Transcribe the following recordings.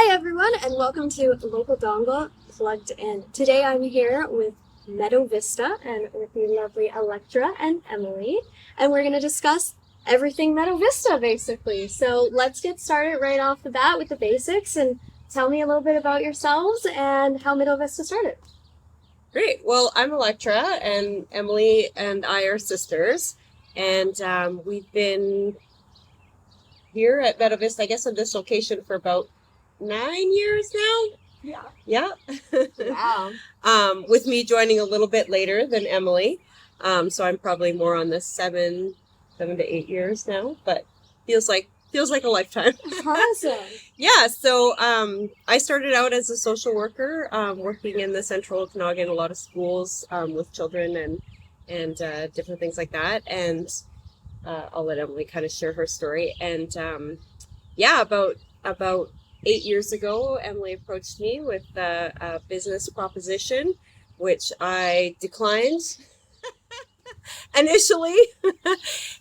Hi everyone, and welcome to Local Dongal Plugged In. Today I'm here with Meadow Vista and with the lovely Electra and Emily, and we're going to discuss everything Meadow Vista basically. So let's get started right off the bat with the basics and tell me a little bit about yourselves and how Meadow Vista started. Great. Well, I'm Electra, and Emily and I are sisters, and we've been here at Meadow Vista, I guess, on this location for about 9 years now. Yeah. Wow. With me joining a little bit later than Emily, so I'm probably more on the 7 to 8 years now, but feels like a lifetime. Awesome. Yeah, so I started out as a social worker, working in the central Okanagan, a lot of schools with children and different things like that. And I'll let Emily kind of share her story. And yeah, about 8 years ago, Emily approached me with a business proposition, which I declined initially.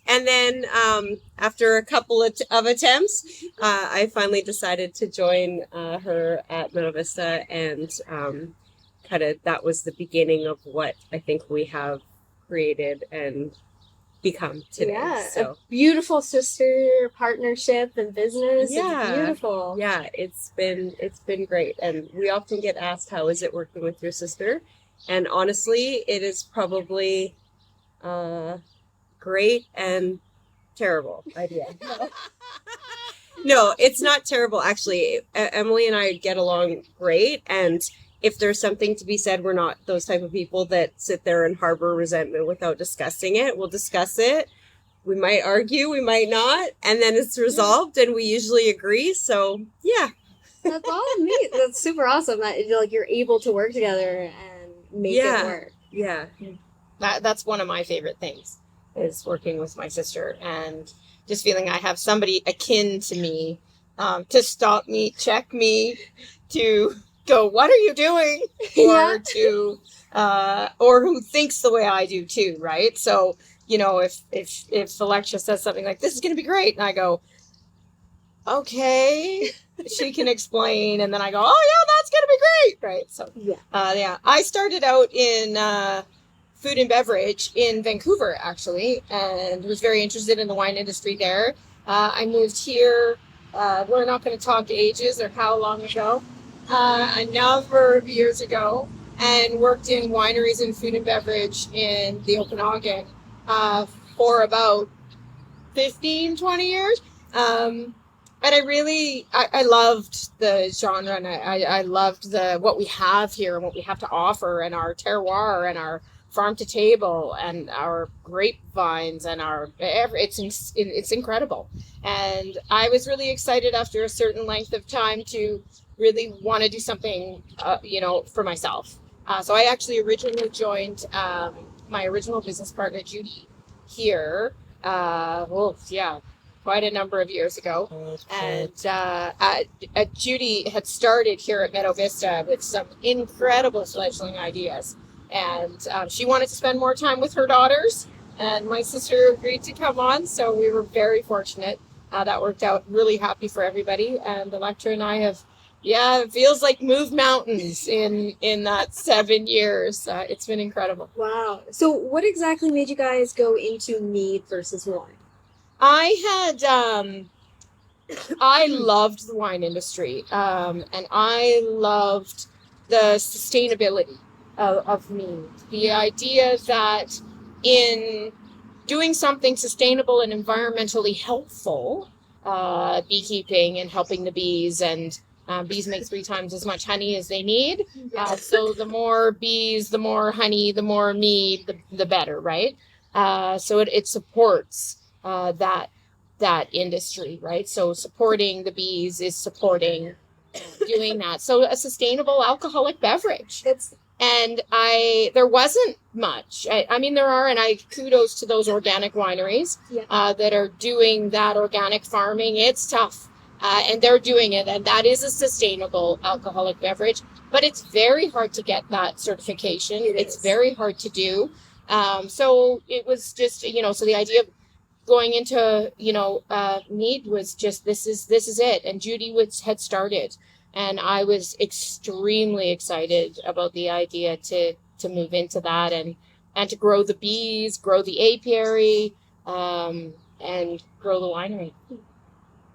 And then after a couple of attempts, I finally decided to join her at Meadow Vista, and kind of that was the beginning of what I think we have created and become today. Yeah, so a beautiful sister partnership and business. Yeah. It's beautiful. Yeah, it's been great. And we often get asked, how is it working with your sister? And honestly, it is probably great and terrible idea. No, it's not terrible, actually. Emily and I get along great, and if there's something to be said, we're not those type of people that sit there and harbor resentment without discussing it. We'll discuss it. We might argue, we might not, and then it's resolved, and we usually agree. So, yeah. That's awesome. Neat. That's super awesome that you're able to work together and make it work. Yeah. That's one of my favorite things, is working with my sister and just feeling I have somebody akin to me to stop me, check me, to go, what are you doing? Or to or who thinks the way I do too, right? So, you know, if Alexa says something like, this is going to be great, and I go, okay, she can explain, and then I go, oh yeah, that's going to be great, right? So yeah, I started out in food and beverage in Vancouver, actually, and was very interested in the wine industry there. I moved here, we're not going to talk ages or how long ago, a number of years ago, and worked in wineries and food and beverage in the Okanagan for about 15, 20 years. And I loved the genre, and I loved what we have here and what we have to offer, and our terroir and our farm to table and our grapevines and it's incredible. And I was really excited after a certain length of time to really want to do something, for myself. So I actually originally joined my original business partner, Judy, here. Quite a number of years ago. And Judy had started here at Meadow Vista with some incredible fledgling ideas. And she wanted to spend more time with her daughters, and my sister agreed to come on. So we were very fortunate. That worked out really happy for everybody. And Electra and I have, it feels like moved mountains in that 7 years. It's been incredible. Wow. So what exactly made you guys go into mead versus wine? I loved the wine industry, and I loved the sustainability of mead. The idea that in doing something sustainable and environmentally helpful, beekeeping and helping the bees, and bees make 3 times as much honey as they need. So the more bees, the more honey, the more mead, the better, right? So it supports that industry, right? So supporting the bees is supporting doing that. So a sustainable alcoholic beverage. And there wasn't much. I mean, there are, and I kudos to those organic wineries that are doing that organic farming. It's tough, and they're doing it, and that is a sustainable alcoholic beverage. But it's very hard to get that certification. It's very hard to do. So it was just, so the idea of going into, mead was just, this is it. And Judy had started And I was extremely excited about the idea to move into that and to grow the bees, grow the apiary, and grow the winery.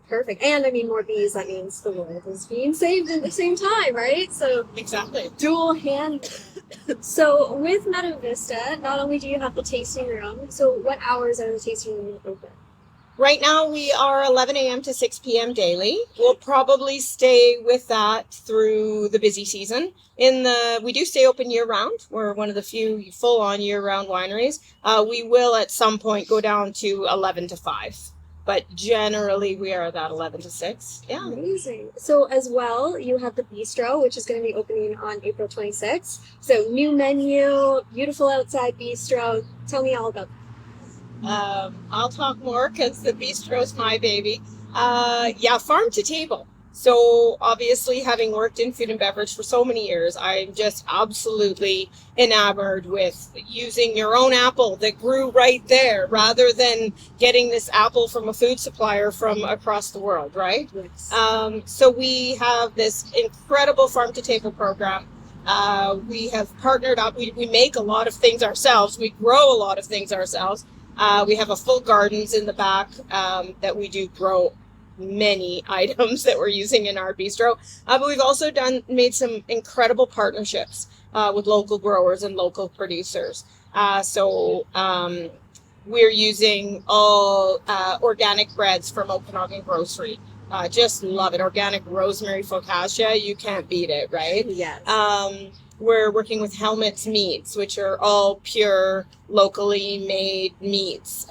Perfect. And I mean, more bees, that means the world is being saved at the same time, right? So Exactly. dual hand. So with Meadow Vista, not only do you have the tasting room, so what hours are the tasting room open? Right now we are 11 a.m. to 6 p.m. daily. We'll probably stay with that through the busy season. We do stay open year round. We're one of the few full-on year-round wineries. We will at some point go down to 11 to 5. But generally, we are at 11 to 6. Yeah. Amazing. So as well, you have the bistro, which is going to be opening on April 26th. So new menu, beautiful outside bistro. Tell me all about that. I'll talk more because the bistro's my baby. Farm to table. So obviously, having worked in food and beverage for so many years, I'm just absolutely enamored with using your own apple that grew right there rather than getting this apple from a food supplier from across the world, right? Yes. So we have this incredible farm to table program. We have partnered up. We make a lot of things ourselves. We grow a lot of things ourselves. We have a full gardens in the back that we do grow many items that we're using in our bistro. But we've also made some incredible partnerships with local growers and local producers. We're using all organic breads from Okanagan Grocery. Just love it. Organic rosemary focaccia, you can't beat it, right? Yes. We're working with Helmet's Meats, which are all pure, locally made meats.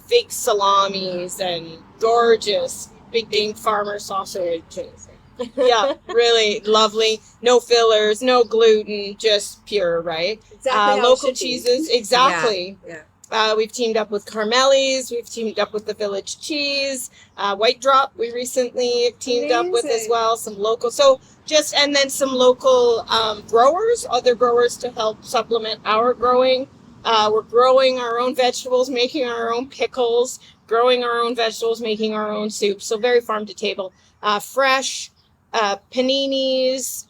Fake salamis and gorgeous Big Game Farmer sausages. Yeah, really lovely. No fillers, no gluten, just pure, right? Exactly how it Local should be. cheeses, exactly. Yeah. We've teamed up with Carmeli's. We've teamed up with the Village Cheese. White Drop we recently have teamed up with as Amazing. well. Some local. And then some local growers, other growers to help supplement our growing. We're growing our own vegetables, making our own pickles, growing our own vegetables, making our own soup. So very farm to table. Fresh paninis,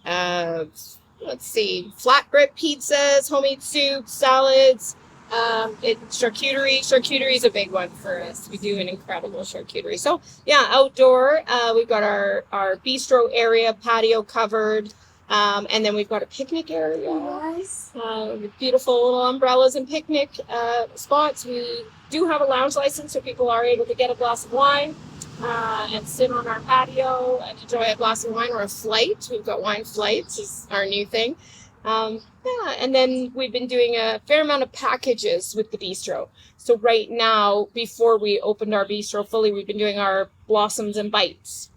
flatbread pizzas, homemade soups, salads. Charcuterie is a big one for us. We do an incredible charcuterie. So yeah, outdoor, we've got our bistro area, patio covered, and then we've got a picnic area. Nice. With beautiful little umbrellas and picnic spots. We do have a lounge license, so people are able to get a glass of wine and sit on our patio and enjoy a glass of wine or a flight. We've got wine flights is our new thing. And then we've been doing a fair amount of packages with the bistro. So right now, before we opened our bistro fully, we've been doing our Blossoms and Bites.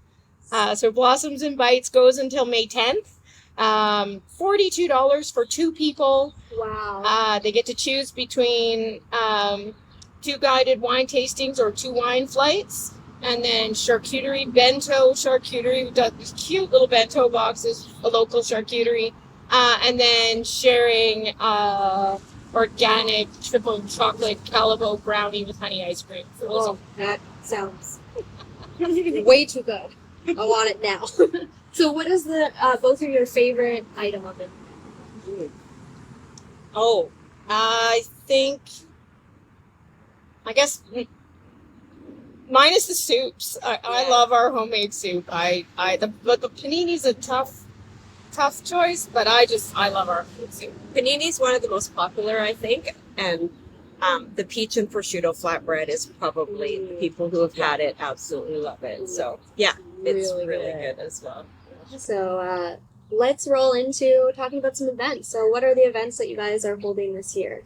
So Blossoms and Bites goes until May 10th. $42 for 2 people. Wow. They get to choose between 2 guided wine tastings or 2 wine flights. And then bento charcuterie. We've got these cute little bento boxes, a local charcuterie. And then sharing organic triple chocolate Calavo brownie with honey ice cream. Oh, that sounds way too good. I want it now. So what is both of your favorite item of it? Oh, I guess mine is the soups. I love our homemade soup. But the panini's a tough choice, but I love our food soup. Panini's one of the most popular, I think, and the peach and prosciutto flatbread is probably the people who have had it absolutely love it. So yeah, it's really good as well. So let's roll into talking about some events. So what are the events that you guys are holding this year?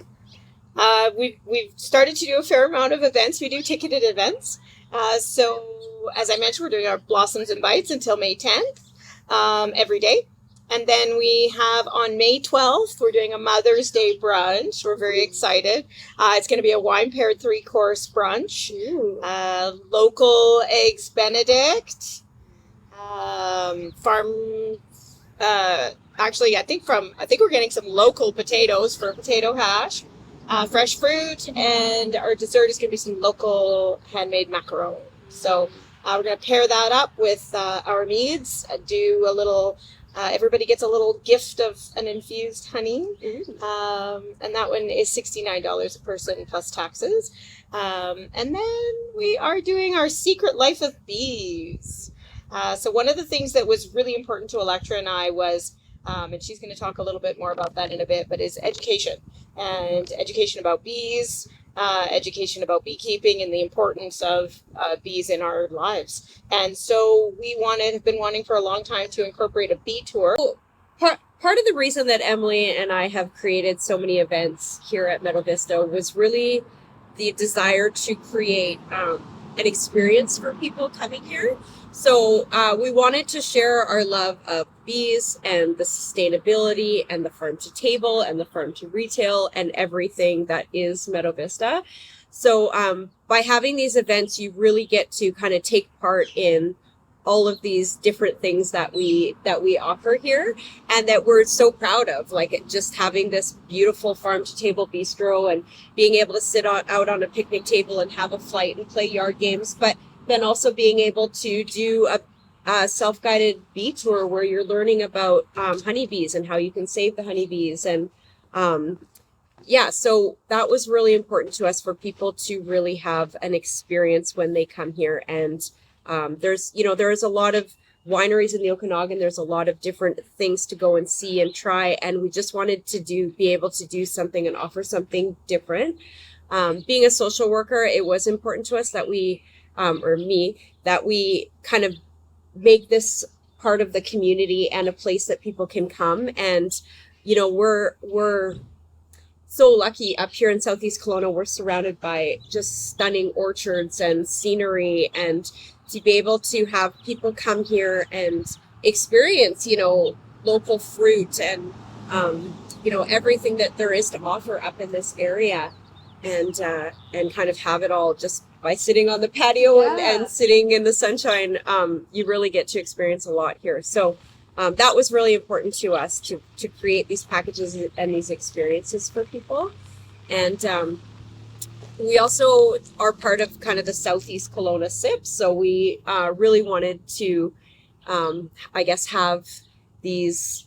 We've started to do a fair amount of events. We do ticketed events. So as I mentioned, we're doing our Blossoms and Bites until May 10th every day. And then we have on May 12th, we're doing a Mother's Day brunch. We're very excited. It's going to be a wine-paired 3-course brunch. Local Eggs Benedict. I think we're getting some local potatoes for potato hash. Fresh fruit. And our dessert is going to be some local handmade macaroni. So We're going to pair that up with our meads, do a little, everybody gets a little gift of an infused honey. And that one is $69 a person plus taxes. And then we are doing our Secret Life of Bees. So one of the things that was really important to Electra and I was, and she's going to talk a little bit more about that in a bit, but is education. And education about bees, education about beekeeping and the importance of bees in our lives. And so have been wanting for a long time to incorporate a bee tour. Part of the reason that Emily and I have created so many events here at Meadow Vista was really the desire to create an experience for people coming here. So we wanted to share our love of bees and the sustainability and the farm to table and the farm to retail and everything that is Meadow Vista. So by having these events, you really get to kind of take part in all of these different things that we offer here and that we're so proud of, like just having this beautiful farm to table bistro and being able to sit out on a picnic table and have a flight and play yard games, but then also being able to do a self-guided bee tour where you're learning about honeybees and how you can save the honeybees. And so that was really important to us for people to really have an experience when they come here. And there's a lot of wineries in the Okanagan. There's a lot of different things to go and see and try. And we just wanted to be able to do something and offer something different. Being a social worker, it was important to us that we kind of make this part of the community and a place that people can come. And, we're so lucky up here in Southeast Kelowna. We're surrounded by just stunning orchards and scenery, and to be able to have people come here and experience, local fruit and, everything that there is to offer up in this area, and kind of have it all just by sitting on the patio and sitting in the sunshine. You really get to experience a lot here. So that was really important to us to create these packages and these experiences for people. And we also are part of kind of the Southeast Kelowna SIP. So we really wanted to, have these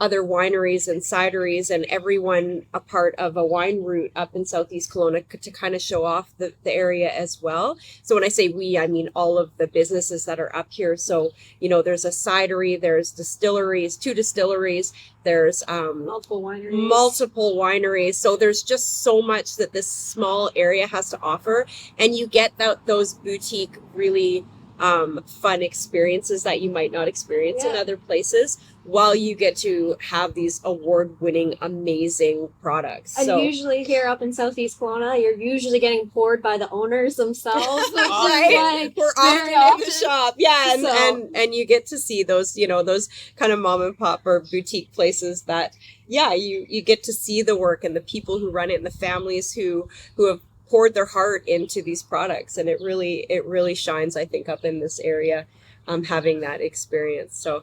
other wineries and cideries and everyone a part of a wine route up in Southeast Kelowna to kind of show off the area as well. So when I say we, I mean all of the businesses that are up here. So, there's a cidery, there's distilleries, 2 distilleries, there's multiple wineries. So there's just so much that this small area has to offer. And you get those boutique, really fun experiences that you might not experience in other places, while you get to have these award-winning, amazing products. And usually here up in Southeast Kelowna, you're usually getting poured by the owners themselves. Which is we're often in the shop. Yeah, and you get to see those, those kind of mom and pop or boutique places that, you get to see the work and the people who run it and the families who have poured their heart into these products. And it really shines, I think, up in this area, having that experience. So,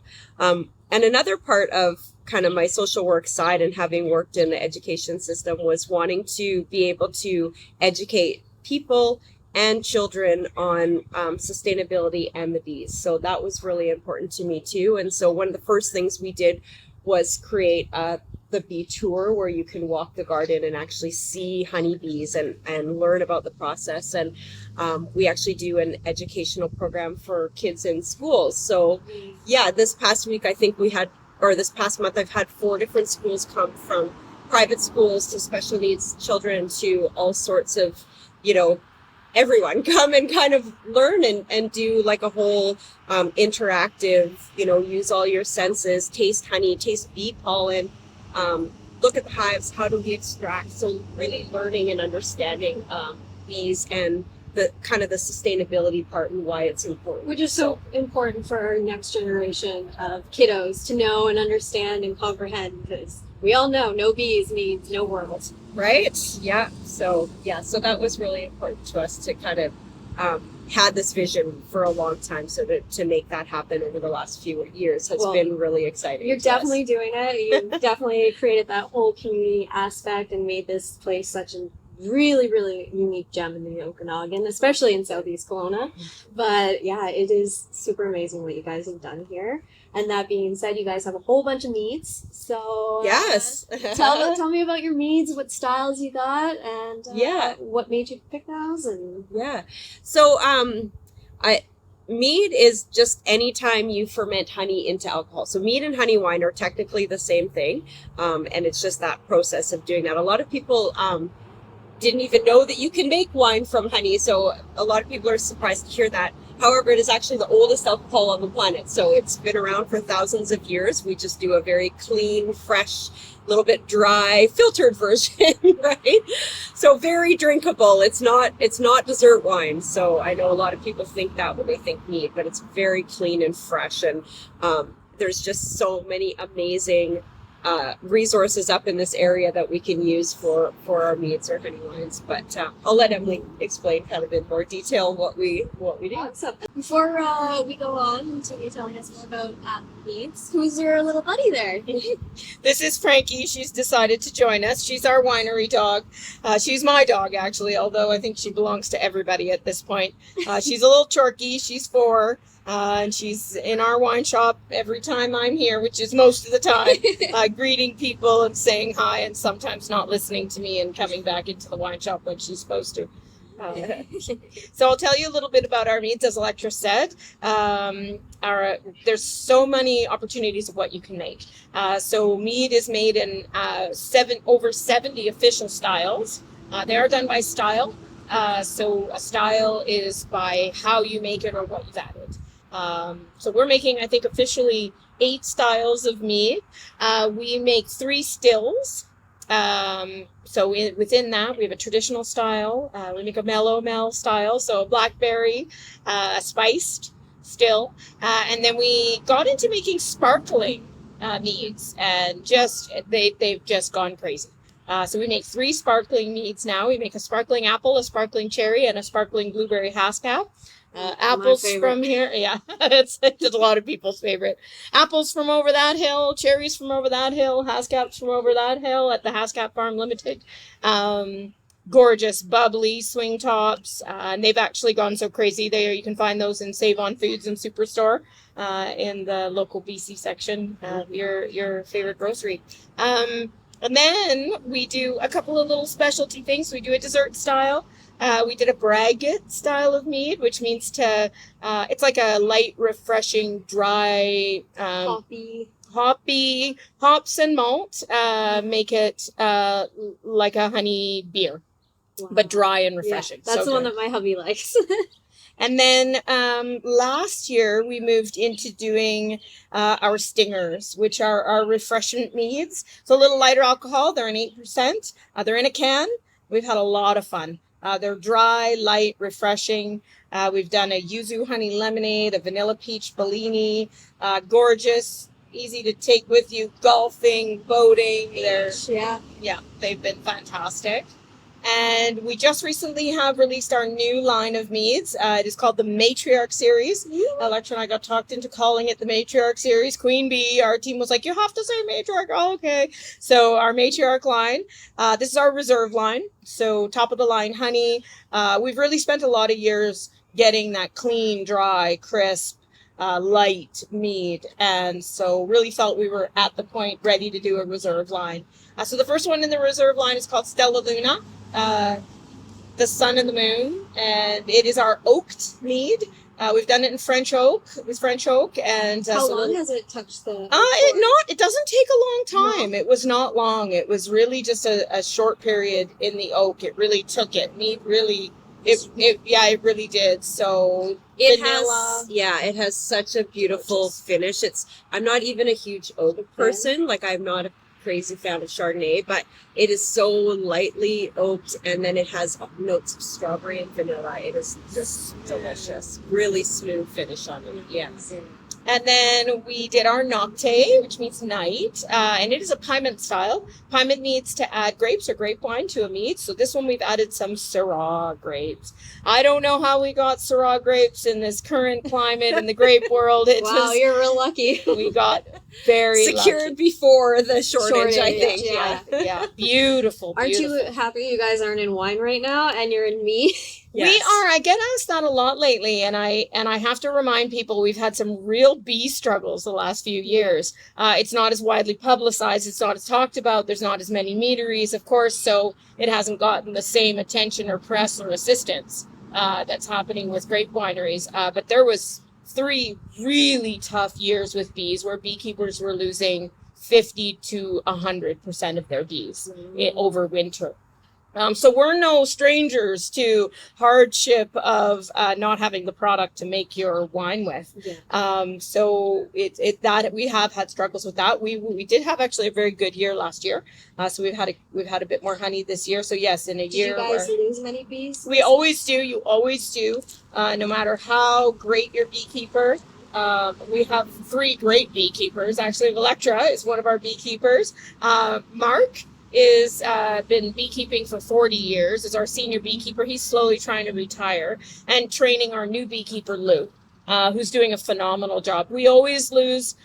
and another part of kind of my social work side and having worked in the education system was wanting to be able to educate people and children on sustainability and the bees. So that was really important to me too. And so one of the first things we did was create the bee tour, where you can walk the garden and actually see honeybees and learn about the process. And we actually do an educational program for kids in schools. So this past week, this past month, I've had 4 different schools come, from private schools to special needs children to all sorts of, everyone come and kind of learn and do like a whole interactive, use all your senses, taste honey, taste bee pollen, look at the hives, how do we extract? So really learning and understanding bees and the kind of the sustainability part and why it's important. Which is so important for our next generation of kiddos to know and understand and comprehend, because we all know no bees means no world. Right? Yeah. So that was really important to us to kind of had this vision for a long time. So to make that happen over the last few years has been really exciting. You're definitely doing it. You definitely created that whole community aspect and made this place such a really, really unique gem in the Okanagan, especially in Southeast Kelowna. But yeah, it is super amazing what you guys have done here. And that being said, you guys have a whole bunch of meads. So Yes. tell me about your meads, what styles you got, and Yeah. what made you pick those. And Yeah. So mead is just any time you ferment honey into alcohol. So mead and honey wine are technically the same thing, and it's just that process of doing that. A lot of people didn't even know that you can make wine from honey, so a lot of people are surprised to hear that. However, it is actually the oldest alcohol on the planet, so it's been around for thousands of years. We just do a very clean, fresh, little bit dry, filtered version, right? So very drinkable. It's not dessert wine. So I know a lot of people think that when they think mead, but it's very clean and fresh, and there's just so many amazing resources up in this area that we can use for our meads or honey wines. But I'll let Emily explain kind of in more detail what we do. awesome. Before we go on to you telling us more about meads, who's your little buddy there? This is Frankie. She's decided to join us. She's our winery dog. She's my dog, actually, although I think she belongs to everybody at this point. She's a little chorky. She's 4. And she's in our wine shop every time I'm here, which is most of the time, greeting people and saying hi, and sometimes not listening to me and coming back into the wine shop when she's supposed to. So I'll tell you a little bit about our meads, as Electra said. There's so many opportunities of what you can make. So mead is made in over 70 official styles. They are done by style. So a style is by how you make it or what you've added. So we're making, I think, officially 8 styles of mead. We make 3 stills. Within that, we have a traditional style. We make a mellow mel style, so a blackberry, a spiced still. And then we got into making sparkling meads, and they've just gone crazy. So we make 3 sparkling meads now. We make a sparkling apple, a sparkling cherry, and a sparkling blueberry Haskell. Apples from here, yeah, it's a lot of people's favorite. Apples from over that hill, cherries from over that hill, Hascaps from over that hill at the Hascap Farm Limited. Gorgeous, bubbly swing tops, and they've actually gone so crazy. You can find those in Save On Foods and Superstore in the local BC section of your favorite grocery. And then we do a couple of little specialty things. We do a dessert style. We did a braggot style of mead, which means it's like a light, refreshing, dry, hoppy, hops and malt, make it like a honey beer, but dry and refreshing. Yeah, that's so the one good. that my hubby likes. And then last year we moved into doing our stingers, which are our refreshment meads. So a little lighter alcohol. They're an 8%. They're in a can. We've had a lot of fun. They're dry, light, refreshing. We've done a yuzu honey lemonade, a vanilla peach Bellini. Gorgeous, easy to take with you, golfing, boating. They've been fantastic. And we just recently have released our new line of meads. It is called the Matriarch Series. Electra and I got talked into calling it the Matriarch Series. Queen Bee, our team was like, you have to say Matriarch. Oh, okay. So our Matriarch line, this is our reserve line. So top of the line honey. We've really spent a lot of years getting that clean, dry, crisp, light mead. And so really felt we were at the point ready to do a reserve line. So the first one in the reserve line is called Stella Luna. The sun and the moon, and it is our oaked mead. We've done it in French oak, and How long has it touched the? It doesn't take a long time. No. It was not long. It was really just a short period in the oak. It really took it. Mead really, it really did. So vanilla. It has such a beautiful finish. I'm not even a huge oak person. Like I'm not a crazy fan of Chardonnay, but it is so lightly oaked, and then it has notes of strawberry and vanilla. It is just delicious. Really smooth finish on it. Yes. And then we did our nocte, which means night, and it is a piment style. Piment means to add grapes or grape wine to a mead. So this one we've added some Syrah grapes. I don't know how we got Syrah grapes in this current climate in the grape world. Wow, you're real lucky. We got very secured lucky. before the shortage, I think. Yeah. Beautiful. Aren't you happy you guys aren't in wine right now and you're in mead? Yes. We are. I get asked that a lot lately, and I have to remind people we've had some real bee struggles the last few years. It's not as widely publicized. It's not as talked about. There's not as many meaderies, of course, so it hasn't gotten the same attention or press or assistance that's happening with grape wineries. But there was 3 really tough years with bees where beekeepers were losing 50 to 100% of their bees over winter. So we're no strangers to hardship of not having the product to make your wine with. Yeah. So that we have had struggles with that. We did have actually a very good year last year. So we've had a bit more honey this year. So yes, in a year. Did you guys lose many bees? We always do. You always do. No matter how great your beekeeper. We have 3 great beekeepers. Actually, Electra is one of our beekeepers. Mark is been beekeeping for 40 years, is our senior beekeeper. He's slowly trying to retire and training our new beekeeper, Lou, who's doing a phenomenal job. We always lose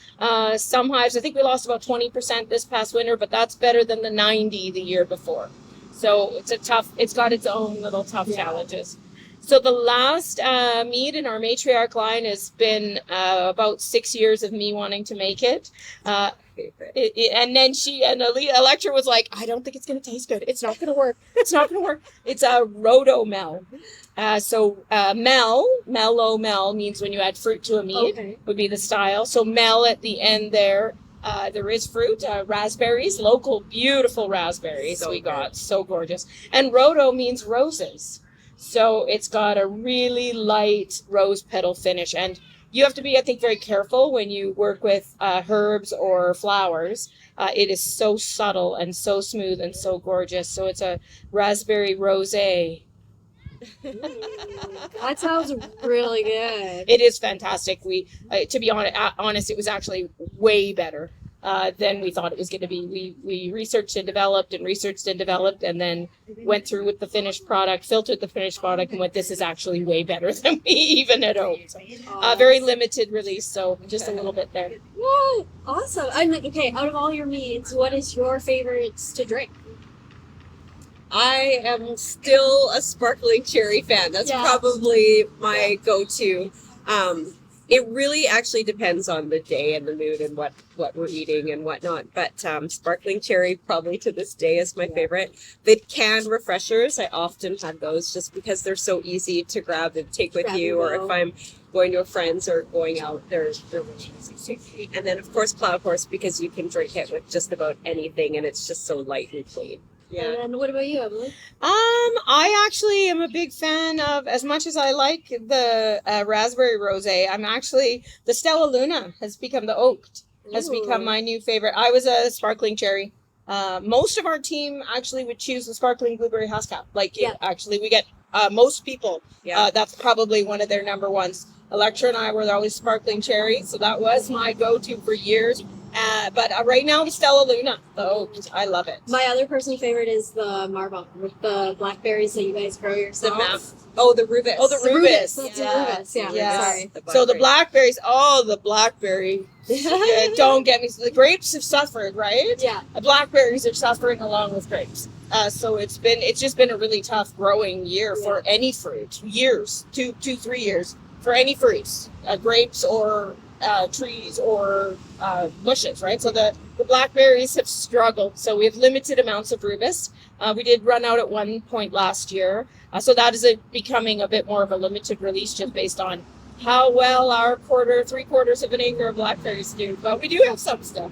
some hives. I think we lost about 20% this past winter, but that's better than the 90 the year before. So it's got its own little tough challenges. So the last mead in our matriarch line has been about 6 years of me wanting to make it. And then Electra was like, I don't think it's going to taste good. It's not going to work. It's not going to work. It's a Roto Mel. Mellow Mel means when you add fruit to a mead, would be the style. So Mel at the end there is fruit, raspberries, local beautiful raspberries got. So gorgeous. And Roto means roses. So it's got a really light rose petal finish. And you have to be, I think, very careful when you work with herbs or flowers. It is so subtle and so smooth and so gorgeous. So it's a raspberry rosé. That sounds really good. It is fantastic. To be honest, it was actually way better than we thought it was going to be. We researched and developed, and then went through with the finished product, filtered the finished product, and this is actually way better than we even had hoped. So, very limited release, so just a little bit there. Whoa, awesome. Okay, out of all your meads, what is your favorites to drink? I am still a sparkling cherry fan. That's probably my go-to. It really actually depends on the day and the mood and what we're eating and whatnot. But sparkling cherry probably to this day is my favorite. The canned refreshers, I often have those just because they're so easy to grab and take with you. Or if I'm going to a friend's or going out, they're really easy. And then, of course, Cloud Horse, because you can drink it with just about anything and it's just so light and clean. Yeah. And then what about you, Emily? I actually am a big fan of, as much as I like the raspberry rosé, the Stella Luna has become become my new favorite. I was a sparkling cherry. Most of our team actually would choose the sparkling blueberry Huascap. Actually, we get most people. That's probably one of their number ones. Electra and I were always sparkling cherry, so that was my go-to for years. But right now, the Stella Luna, the oaked, I love it. My other personal favorite is the Marbach with the blackberries that you guys grow yourselves. The Rubus. Oh, the Rubus. That's the Rubus. Yeah. Sorry. So the blackberries. The blackberry. Don't get me. The grapes have suffered, right? Yeah. The blackberries are suffering along with grapes. So it's just been a really tough growing year for any fruit. 3 years for any fruits, grapes or trees or bushes, right? So the blackberries have struggled. So we have limited amounts of Rubus. We did run out at one point last year. So that is becoming a bit more of a limited release just based on how well our 3/4 of an acre of blackberries do. But we do have some stuff.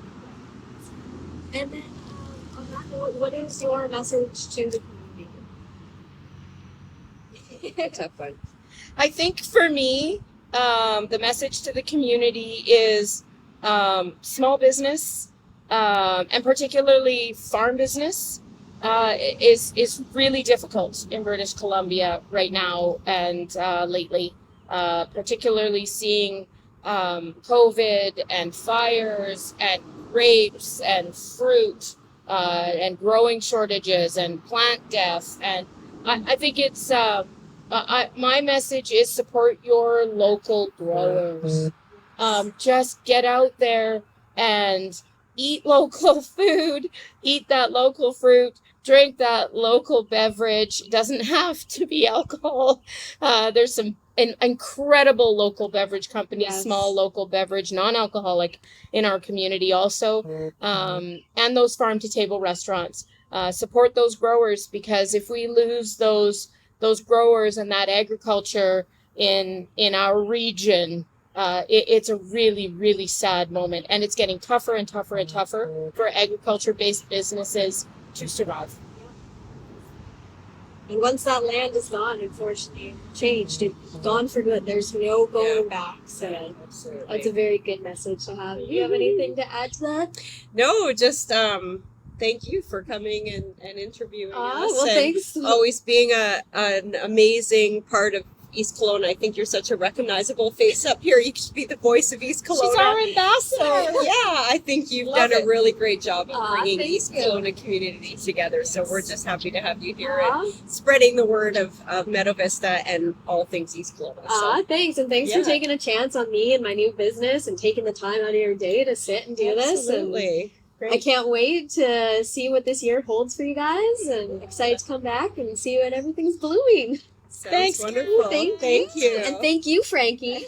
And then on that note, what is your message to the community? Tough one. I think for me, the message to the community is small business, and particularly farm business, is really difficult in British Columbia right now and lately, particularly seeing COVID and fires and grapes and fruit and growing shortages and plant death. And I think it's my message is support your local growers. Just get out there and eat local food, eat that local fruit, drink that local beverage. It doesn't have to be alcohol. There's some incredible local beverage companies, Yes. small local beverage, non-alcoholic in our community also. And those farm-to-table restaurants. Support those growers, because if we lose those growers and that agriculture in our region, it's a really, really sad moment, and it's getting tougher and tougher and tougher for agriculture-based businesses to survive. And once that land is gone, unfortunately, changed. It's gone for good. There's no going back. So that's a very good message to have. Do you have anything to add to that? No, just thank you for coming and interviewing us. Well, and thanks. Always being an amazing part of East Kelowna. I think you're such a recognizable face up here. You should be the voice of East Kelowna. She's our ambassador. So, yeah, I think you've Love done it. a really great job of bringing thank East you. Kelowna community together. So we're just happy to have you here Aw. and spreading the word of Meadow Vista and all things East Kelowna. So. Thanks. And thanks Yeah. for taking a chance on me and my new business and taking the time out of your day to sit and do this. And Absolutely. I can't wait to see what this year holds for you guys, and excited to come back and see when everything's blooming. Sounds Thanks, wonderful. Thank you. And thank you, Frankie.